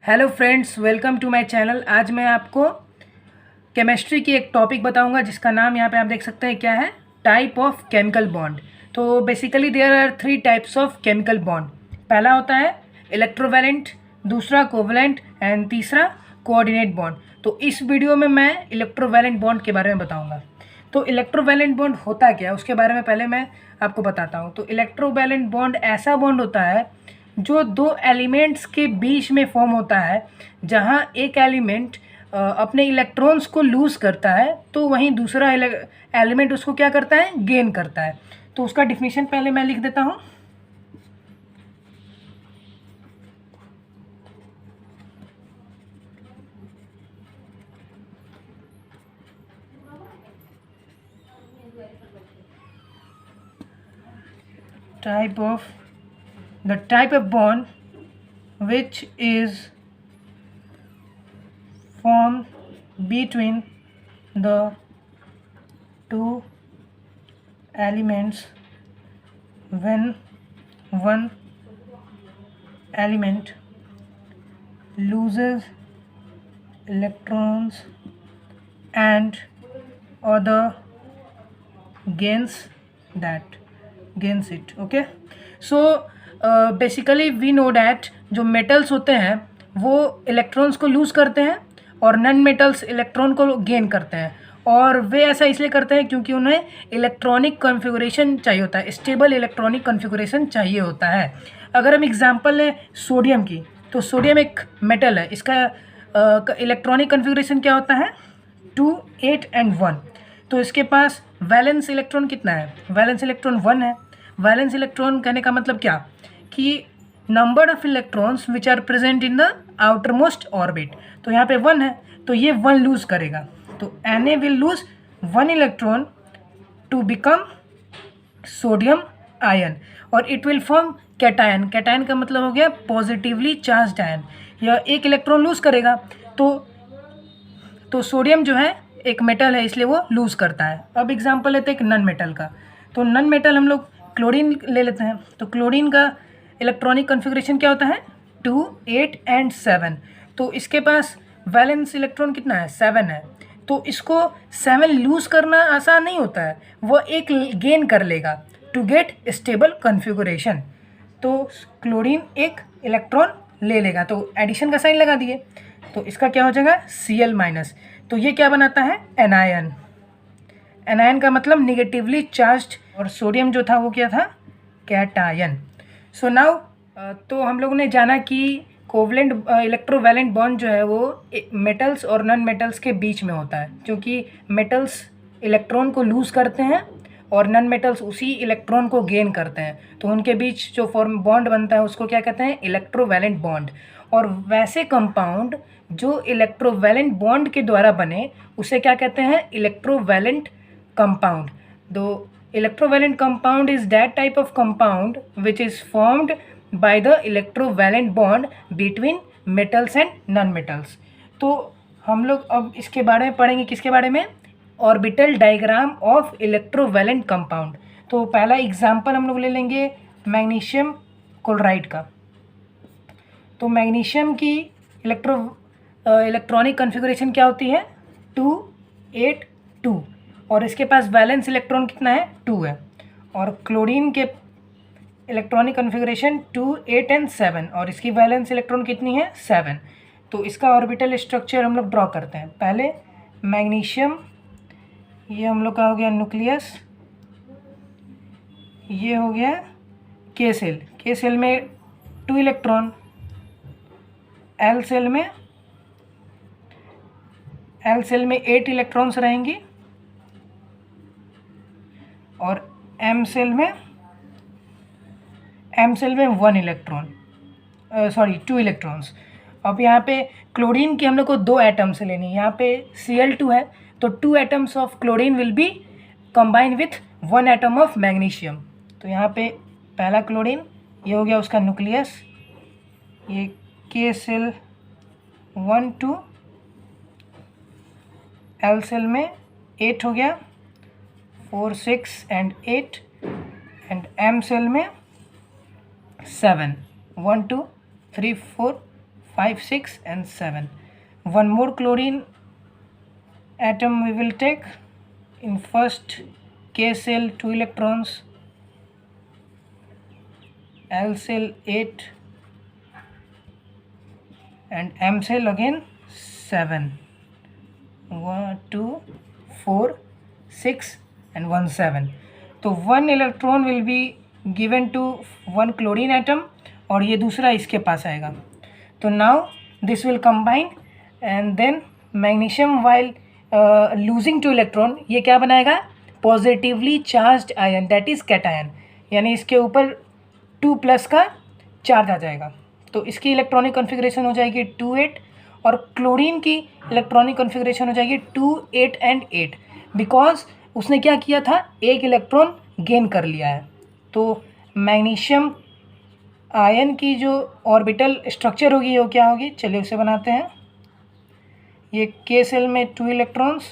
Hello friends, welcome to my channel. आज मैं आपको केमिस्ट्री की एक टॉपिक बताऊंगा जिसका नाम यहाँ पे आप देख सकते हैं क्या है, टाइप ऑफ केमिकल बॉन्ड। तो basically there are 3 types of chemical bond. पहला होता है इलेक्ट्रोवैलेंट, दूसरा कोवैलेंट एंड तीसरा कोऑर्डिनेट बॉन्ड। तो इस वीडियो में मैं इलेक्ट्रोवैलेंट बॉन्ड के बारे में बताऊँगा। तो इलेक्ट्रोवैलेंट बॉन्ड होता क्या है उसके बारे में पहले मैं आपको बताता हूँ। तो इलेक्ट्रोवैलेंट बॉन्ड ऐसा बॉन्ड होता है जो दो एलिमेंट्स के बीच में फॉर्म होता है, जहाँ एक एलिमेंट अपने इलेक्ट्रॉन्स को लूज़ करता है तो वहीं दूसरा एलिमेंट उसको क्या करता है, गेन करता है। तो उसका डिफिनीशन पहले मैं लिख देता हूँ। The type of bond which is formed between the two elements when one element loses electrons and other gains it. Okay, so basically we know that जो मेटल्स होते हैं वो इलेक्ट्रॉन्स को लूज़ करते हैं और नॉन मेटल्स इलेक्ट्रॉन को gain करते हैं। और वे ऐसा इसलिए करते हैं क्योंकि उन्हें इलेक्ट्रॉनिक कॉन्फ़िगरेशन चाहिए होता है, स्टेबल इलेक्ट्रॉनिक कॉन्फ़िगरेशन चाहिए होता है। अगर हम एग्जांपल लें सोडियम की, तो सोडियम एक मेटल है, इसका इलेक्ट्रॉनिक कॉन्फ़िगरेशन क्या होता है, 2, 8 एंड 1। तो इसके पास वैलेंस इलेक्ट्रॉन कितना है, वैलेंस इलेक्ट्रॉन 1 है। वैलेंस इलेक्ट्रॉन कहने का मतलब क्या कि number of electrons which are present in the outermost orbit. तो यहाँ पे 1 है तो ये 1 लूज़ करेगा, तो Na will lose 1 electron to become sodium ion और it will form cation. Cation का मतलब हो गया पॉजिटिवली चार्ज्ड आयन। यह एक इलेक्ट्रॉन लूज़ करेगा तो सोडियम जो है एक मेटल है इसलिए वो लूज़ करता है। अब एग्जांपल लेते हैं एक नन मेटल का। तो नन मेटल हम लोग क्लोरीन ले लेते हैं। तो क्लोरीन का इलेक्ट्रॉनिक कॉन्फ़िगरेशन क्या होता है, 2, 8 एंड 7। तो इसके पास वैलेंस इलेक्ट्रॉन कितना है, 7 है। तो इसको 7 लूज़ करना आसान नहीं होता है, वो एक गेन कर लेगा टू गेट स्टेबल कॉन्फ़िगरेशन। तो क्लोरीन एक इलेक्ट्रॉन ले लेगा, तो एडिशन का साइन लगा दिए, तो इसका क्या हो जाएगा, Cl-। तो ये क्या बनाता है, एनायन। एनायन का मतलब निगेटिवली चार्ज्ड, और सोडियम जो था वो क्या था, कैटायन। सो नाउ तो हम लोगों ने जाना कि कोवलेंट इलेक्ट्रोवैलेंट बॉन्ड जो है वो मेटल्स और नॉन मेटल्स के बीच में होता है, क्योंकि मेटल्स इलेक्ट्रॉन को लूज़ करते हैं और नॉन मेटल्स उसी इलेक्ट्रॉन को गेन करते हैं। तो उनके बीच जो फॉर्म बॉन्ड बनता है उसको क्या कहते हैं, इलेक्ट्रोवैलेंट बॉन्ड। और वैसे कंपाउंड जो इलेक्ट्रोवैलेंट बॉन्ड के द्वारा बने उसे क्या कहते हैं, इलेक्ट्रोवैलेंट कंपाउंड। दो electrovalent compound is that type of compound which is formed by the electrovalent bond between metals and non-metals। तो हम लोग अब इसके बारे में पढ़ेंगे, किसके बारे में, orbital diagram of electrovalent compound. तो पहला एग्जांपल हम लोग ले लेंगे मैग्नीशियम क्लोराइड का। तो मैग्नीशियम की इलेक्ट्रॉनिक कॉन्फ़िगरेशन क्या होती है, 2, 8, 2, और इसके पास वैलेंस इलेक्ट्रॉन कितना है, 2 है। और क्लोरीन के इलेक्ट्रॉनिक कॉन्फ़िगरेशन 2, 8 एंड 7, और इसकी वैलेंस इलेक्ट्रॉन कितनी है, 7। तो इसका ऑर्बिटल स्ट्रक्चर हम लोग ड्रॉ करते हैं। पहले मैग्नीशियम, ये हम लोग का हो गया न्यूक्लियस, ये हो गया के सेल। के सेल में 2 इलेक्ट्रॉन, एल सेल में 8 इलेक्ट्रॉन्स रहेंगी, और एम सेल में 1 इलेक्ट्रॉन, 2 इलेक्ट्रॉन्स। अब यहाँ पे क्लोरीन की हम लोग को 2 एटम्स लेनी है। यहाँ पे Cl2 है तो 2 atoms of chlorine will be combine with 1 atom of magnesium. तो यहाँ पे पहला क्लोरीन, ये हो गया उसका न्यूक्लियस, ये के सेल 1, 2, एल सेल में 8 हो गया, 4, 6 एंड 8, एंड एम सेल में 7, 1 2 3 4 5, 6 and 7. One more chlorine atom we will take. In first K cell 2 electrons, L cell 8 and M cell again 7. 1, 2, 4, 6 and 1, 7. तो 1 electron will be given to 1 chlorine atom और ये दूसरा इसके पास आएगा. तो now this will combine and then magnesium while losing 2 electron ये क्या बनाएगा, positively charged ion, that is cation, यानी इसके ऊपर 2+ का चार्ज आ जाएगा. तो इसकी इलेक्ट्रॉनिक कॉन्फ़िगरेशन हो जाएगी 2, 8 और क्लोरीन की इलेक्ट्रॉनिक कॉन्फ़िगरेशन हो जाएगी 2, 8 एंड 8, बिकॉज उसने क्या किया था, एक इलेक्ट्रॉन गेन कर लिया है. तो मैग्नीशियम आयन की जो ऑर्बिटल स्ट्रक्चर होगी वो क्या होगी, चलिए उसे बनाते हैं. ये के सेल में 2 इलेक्ट्रॉन्स,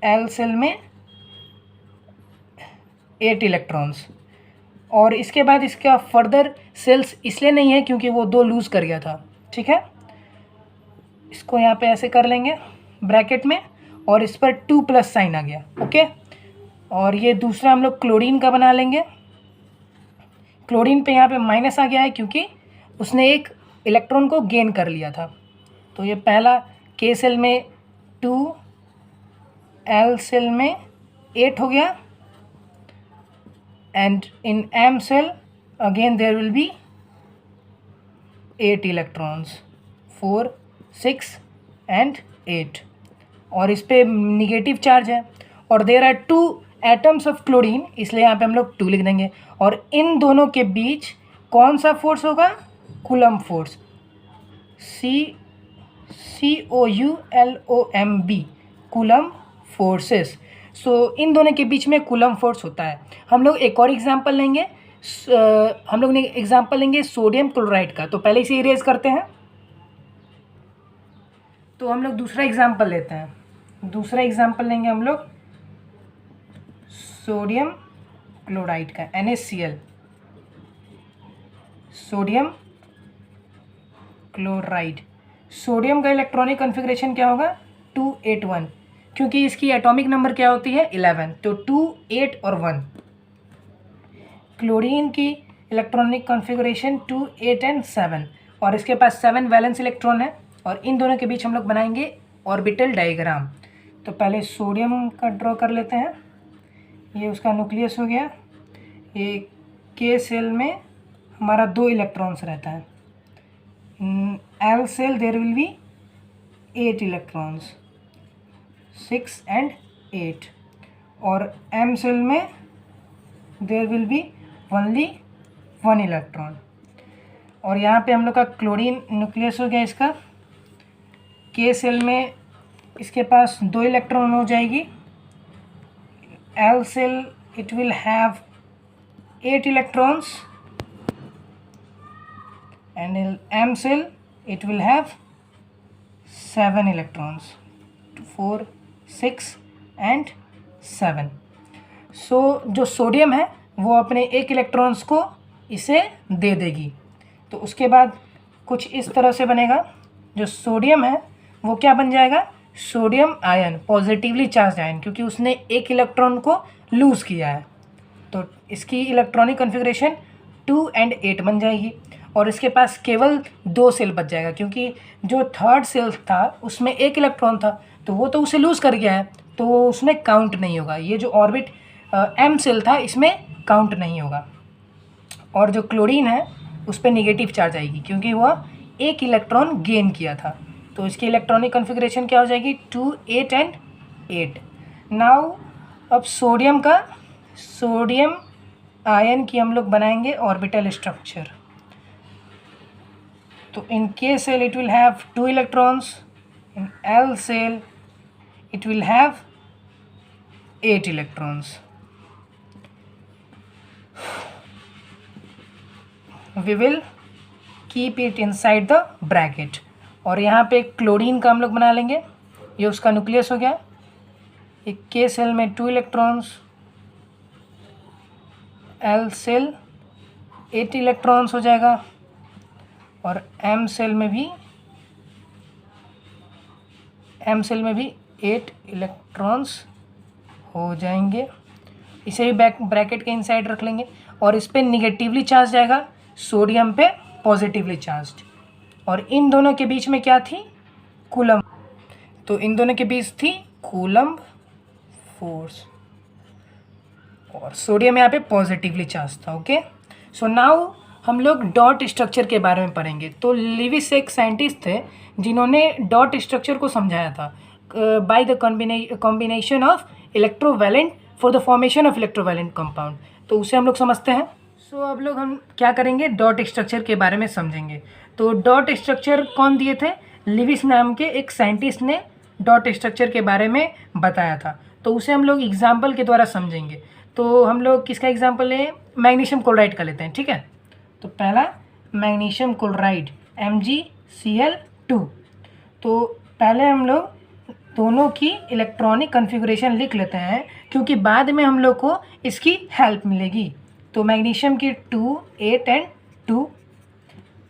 एल सेल में 8 इलेक्ट्रॉन्स और इसके बाद इसका फर्दर सेल्स इसलिए नहीं है क्योंकि वो 2 लूज़ कर गया था. ठीक है, इसको यहाँ पे ऐसे कर लेंगे ब्रैकेट में और इस पर 2+ साइन आ गया. ओके, और ये दूसरा हम लोग क्लोरीन का बना लेंगे. क्लोरीन पे यहाँ पे माइनस आ गया है क्योंकि उसने एक इलेक्ट्रॉन को गेन कर लिया था. तो ये पहला के सेल में 2, एल सेल में 8 हो गया and in M cell again there will be 8 electrons, 4, 6 and 8 और इस पे निगेटिव चार्ज है और there are 2 atoms of chlorine, इसलिए यहाँ पे हम लोग 2 लिख देंगे. और इन दोनों के बीच कौन सा फोर्स होगा, coulomb force, COULOMB, coulomb forces. So इन दोनों के बीच में कूलम फोर्स होता है. हम लोग एक और एग्जांपल लेंगे, हम लोग ने एग्जांपल लेंगे सोडियम क्लोराइड का. तो पहले इसे इरेज करते हैं. तो हम लोग दूसरा एग्जांपल लेते हैं. दूसरा एग्जांपल लेंगे हम लोग सोडियम क्लोराइड का, NaCl, सोडियम क्लोराइड. सोडियम का इलेक्ट्रॉनिक कॉन्फ़िगरेशन क्या होगा, 281, क्योंकि इसकी एटॉमिक नंबर क्या होती है 11, तो 2, 8 और 1. क्लोरीन की इलेक्ट्रॉनिक कॉन्फ़िगरेशन 2, 8 एंड 7 और इसके पास 7 वैलेंस इलेक्ट्रॉन है और इन दोनों के बीच हम लोग बनाएंगे ऑर्बिटल डायग्राम. तो पहले सोडियम का ड्रॉ कर लेते हैं. ये उसका न्यूक्लियस हो गया. ये के सेल में हमारा 2 इलेक्ट्रॉन्स रहता है. L shell there will be 8 electrons, 6 and 8 और एम सेल में there will be only 1 electron. और यहाँ पे हम लोग का क्लोरीन न्यूक्लियस हो गया इसका. के सेल में इसके पास 2 इलेक्ट्रॉन हो जाएगी. L shell it will have 8 electrons and in M cell it will have 7 electrons, 4, 6 and 7. सो जो सोडियम है वो अपने 1 इलेक्ट्रॉन्स को इसे दे देगी. तो उसके बाद कुछ इस तरह से बनेगा. जो सोडियम है वो क्या बन जाएगा, sodium ion, positively charge ion, क्योंकि उसने 1 इलेक्ट्रॉन को लूज़ किया है. तो इसकी इलेक्ट्रॉनिक कॉन्फ़िगरेशन 2 एंड 8 बन जाएगी और इसके पास केवल 2 सेल बच जाएगा, क्योंकि जो थर्ड सेल था उसमें 1 इलेक्ट्रॉन था तो वो तो उसे लूज़ कर गया है, तो वो उसमें काउंट नहीं होगा. ये जो ऑर्बिट एम सेल था इसमें काउंट नहीं होगा. और जो क्लोरीन है उस पर निगेटिव चार्ज आएगी क्योंकि वह 1 इलेक्ट्रॉन गेन किया था. तो इसकी इलेक्ट्रॉनिक कॉन्फ़िगरेशन क्या हो जाएगी, 2, 8 एंड 8. नाउ अब सोडियम आयन की हम लोग बनाएंगे ऑर्बिटल स्ट्रक्चर. तो in K cell it will have 2 electrons, in L cell it will have 8 electrons. We will keep it inside the bracket. और यहाँ पे क्लोरीन का हम लोग बना लेंगे. ये उसका न्यूक्लियस हो गया. एक K सेल में 2 इलेक्ट्रॉन्स, L सेल 8 इलेक्ट्रॉन्स हो जाएगा और एम सेल में भी 8 इलेक्ट्रॉन्स हो जाएंगे। इसे भी ब्रैकेट के इनसाइड रख लेंगे और इस पे निगेटिवली चार्ज जाएगा, सोडियम पे पॉजिटिवली चार्ज। और इन दोनों के बीच में क्या थी? कूलम्ब। तो इन दोनों के बीच थी कूलम्ब फोर्स और सोडियम यहाँ पे पॉजिटिवली चार्ज था। ओके, सो नाउ हम लोग डॉट स्ट्रक्चर के बारे में पढ़ेंगे। तो लिविस एक साइंटिस्ट थे जिन्होंने डॉट स्ट्रक्चर को समझाया था by the combination of electrovalent for the formation of electrovalent compound. तो उसे हम लोग समझते हैं। सो अब लोग हम क्या करेंगे? डॉट स्ट्रक्चर के बारे में समझेंगे। तो डॉट स्ट्रक्चर कौन दिए थे? लिविस नाम के एक साइंटिस्ट ने डॉट स्ट्रक्चर के बारे में बताया था। तो उसे हम लोग एग्जाम्पल के द्वारा समझेंगे। तो हम लोग किसका एग्जाम्पल लें? मैग्नीशियम क्लोराइड का लेते हैं, ठीक है। तो पहला मैग्नीशियम क्लोराइड MgCl2। तो पहले हम लोग दोनों की इलेक्ट्रॉनिक कन्फिगरेशन लिख लेते हैं क्योंकि बाद में हम लोग को इसकी हेल्प मिलेगी। तो मैग्नीशियम की 2 8 एंड 2,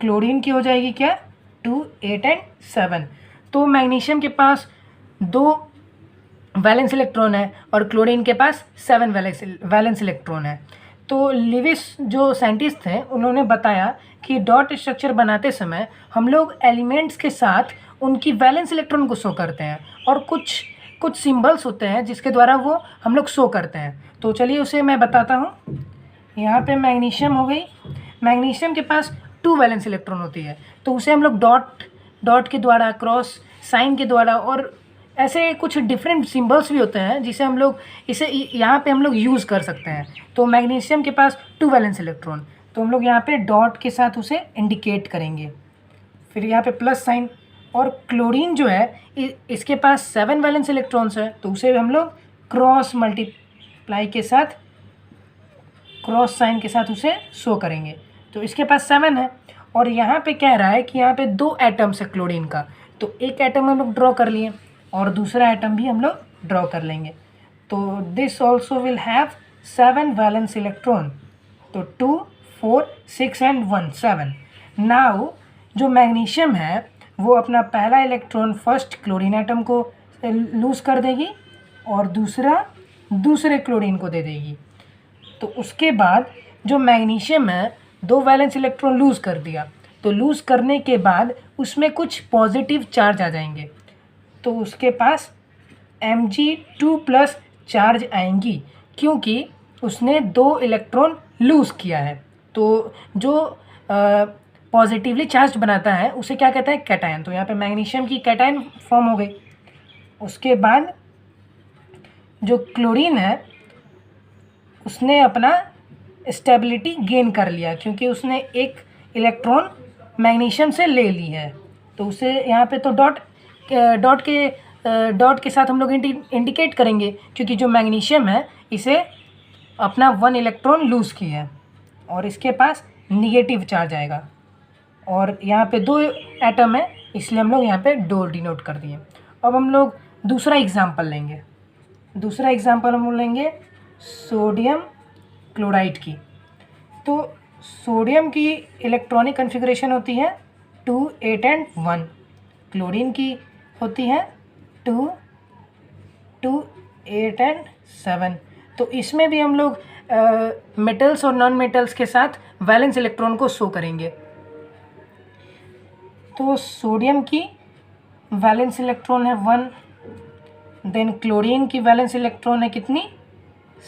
क्लोरीन की हो जाएगी क्या? 2 8 एंड 7। तो मैग्नीशियम के पास 2 वैलेंस इलेक्ट्रॉन है और क्लोरीन के पास 7 वैलेंस इलेक्ट्रॉन है। तो लिविस जो साइंटिस्ट थे उन्होंने बताया कि डॉट स्ट्रक्चर बनाते समय हम लोग एलिमेंट्स के साथ उनकी वैलेंस इलेक्ट्रॉन को शो करते हैं और कुछ सिंबल्स होते हैं जिसके द्वारा वो हम लोग शो करते हैं। तो चलिए उसे मैं बताता हूँ। यहाँ पे मैग्नीशियम हो गई। मैग्नीशियम के पास 2 वैलेंस इलेक्ट्रॉन होती है तो उसे हम लोग डॉट के द्वारा, क्रॉस साइन के द्वारा और ऐसे कुछ डिफरेंट सिंबल्स भी होते हैं जिसे हम लोग इसे यहाँ पे हम लोग यूज़ कर सकते हैं। तो मैग्नीशियम के पास 2 वैलेंस इलेक्ट्रॉन, तो हम लोग यहाँ पे डॉट के साथ उसे इंडिकेट करेंगे। फिर यहाँ पे प्लस साइन। और क्लोरीन जो है इसके पास 7 वैलेंस इलेक्ट्रॉन्स है तो उसे हम लोग क्रॉस मल्टीप्लाई के साथ, क्रॉस साइन के साथ उसे शो करेंगे। तो इसके पास 7 है और यहाँ पे कह रहा है कि यहाँ पे 2 एटम्स है क्लोरीन का। तो एक एटम हम लोग ड्रॉ कर लिए और दूसरा एटम भी हम लोग ड्रॉ कर लेंगे। तो this also will have 7 valence electron. तो 2 4 6 एंड 1 7। नाउ जो मैग्नीशियम है वो अपना पहला इलेक्ट्रॉन फर्स्ट क्लोरीन एटम को लूज़ कर देगी और दूसरे क्लोरीन को दे देगी। तो उसके बाद जो मैग्नीशियम है 2 वैलेंस इलेक्ट्रॉन लूज़ कर दिया। तो लूज़ करने के बाद उसमें कुछ पॉजिटिव चार्ज आ जाएंगे तो उसके पास Mg2+ चार्ज आएंगी क्योंकि उसने 2 इलेक्ट्रॉन लूज़ किया है। तो जो पॉजिटिवली चार्ज बनाता है उसे क्या कहते हैं? कैटायन। तो यहाँ पे मैग्नीशियम की कैटायन फॉर्म हो गई। उसके बाद जो क्लोरीन है उसने अपना स्टेबिलिटी गेन कर लिया क्योंकि उसने एक इलेक्ट्रॉन मैग्नीशियम से ले ली है। तो उसे यहाँ पे तो डॉट के साथ हम लोग इंडिकेट करेंगे क्योंकि जो मैग्नीशियम है इसे अपना 1 इलेक्ट्रॉन लूज़ किया है और इसके पास निगेटिव चार्ज आएगा। और यहाँ पे 2 एटम है इसलिए हम लोग यहाँ पे डोर डिनोट कर दिए। अब हम लोग दूसरा एग्जांपल लेंगे। दूसरा एग्जांपल हम लेंगे सोडियम क्लोराइड की। तो सोडियम की इलेक्ट्रॉनिक कन्फिगरेशन होती है 2 8 एंड 1। क्लोरीन की होती है 2 2 8 एंड 7। तो इसमें भी हम लोग मेटल्स और नॉन मेटल्स के साथ वैलेंस इलेक्ट्रॉन को शो करेंगे। तो सोडियम की वैलेंस इलेक्ट्रॉन है 1, देन क्लोरीन की वैलेंस इलेक्ट्रॉन है कितनी?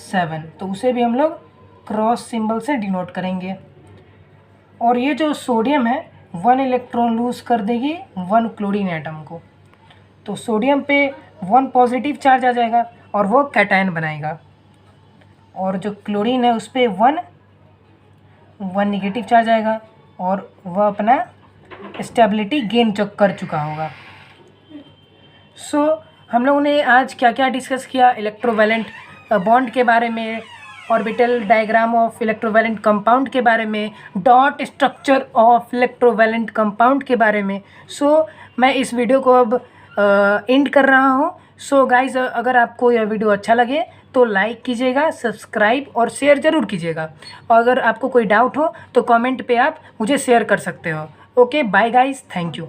7। तो उसे भी हम लोग क्रॉस सिंबल से डिनोट करेंगे। और ये जो सोडियम है 1 इलेक्ट्रॉन लूज़ कर देगी 1 क्लोरीन एटम को। तो सोडियम पे 1 पॉजिटिव चार्ज आ जाएगा और वो कैटायन बनाएगा। और जो क्लोरीन है उस पर 1 निगेटिव चार्ज आएगा और वह अपना स्टेबिलिटी गेन कर चुका होगा। सो हम लोगों ने आज क्या क्या डिस्कस किया? इलेक्ट्रोवैलेंट बॉन्ड के बारे में, orbital diagram of electrovalent compound के बारे में, dot structure of electrovalent compound के बारे में। सो मैं इस वीडियो को अब एंड कर रहा हूँ। सो गाइज़, अगर आपको यह वीडियो अच्छा लगे तो लाइक कीजिएगा, सब्सक्राइब और शेयर ज़रूर कीजिएगा। और अगर आपको कोई डाउट हो तो कमेंट पे आप मुझे शेयर कर सकते हो। Okay bye guys, thank you.